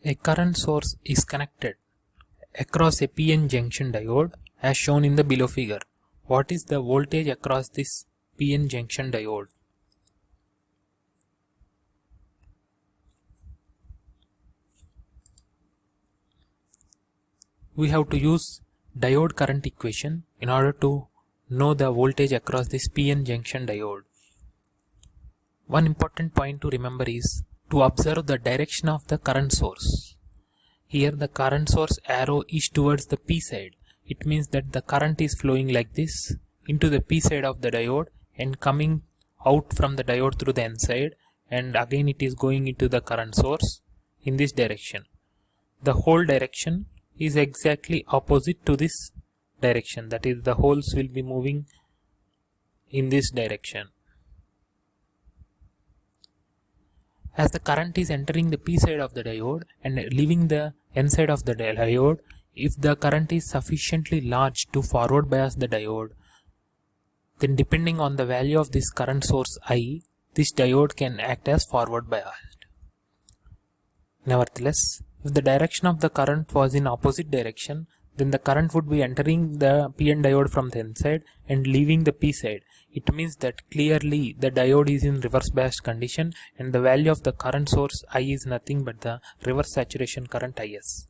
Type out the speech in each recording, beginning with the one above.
A current source is connected across a PN junction diode as shown in the below figure. What is the voltage across this PN junction diode? We have to use diode current equation in order to know the voltage across this PN junction diode. One important point to remember is to observe the direction of the current source. Here the current source arrow is towards the P side. It means that the current is flowing like this into the P side of the diode and coming out from the diode through the N side, and again it is going into the current source in this direction. The whole direction is exactly opposite to this direction, that is the holes will be moving in this direction. As the current is entering the P side of the diode and leaving the N side of the diode, if the current is sufficiently large to forward bias the diode, then depending on the value of this current source I, this diode can act as forward biased. Nevertheless, if the direction of the current was in opposite direction, then the current would be entering the PN diode from the N side and leaving the P side. It means that clearly the diode is in reverse biased condition and the value of the current source I is nothing but the reverse saturation current IS.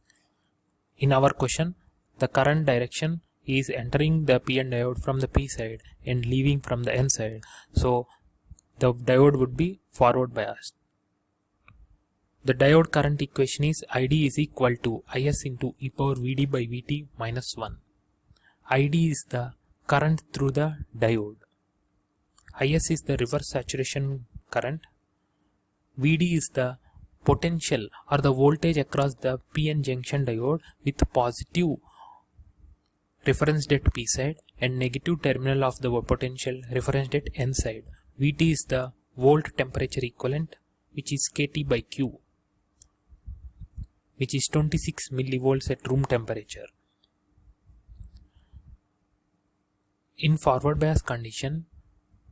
In our question, the current direction is entering the PN diode from the P side and leaving from the N side. So the diode would be forward biased. The diode current equation is ID is equal to IS into e power Vd by Vt minus 1. ID is the current through the diode. IS is the reverse saturation current. Vd is the potential or the voltage across the PN junction diode with positive referenced at P side and negative terminal of the potential referenced at N side. Vt is the volt temperature equivalent, which is kT by Q, which is 26 millivolts at room temperature. In forward bias condition,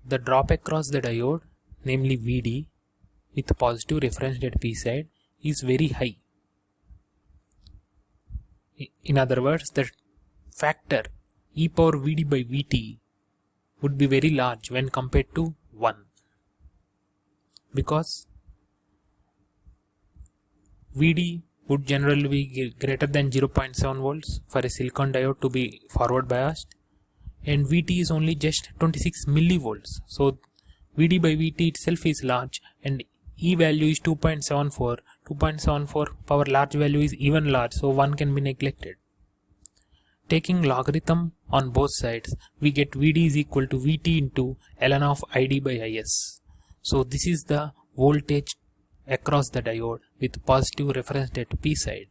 the drop across the diode, namely Vd, with positive reference at P side is very high. In other words, the factor e power Vd by Vt would be very large when compared to 1, because Vd would generally be greater than 0.7 volts for a silicon diode to be forward biased, and Vt is only just 26 millivolts. So Vd by Vt itself is large and E value is 2.74. 2.74 power large value is even large, so 1 can be neglected. Taking logarithm on both sides, we get Vd is equal to Vt into ln of Id by Is. So this is the voltage across the diode with positive reference at P side.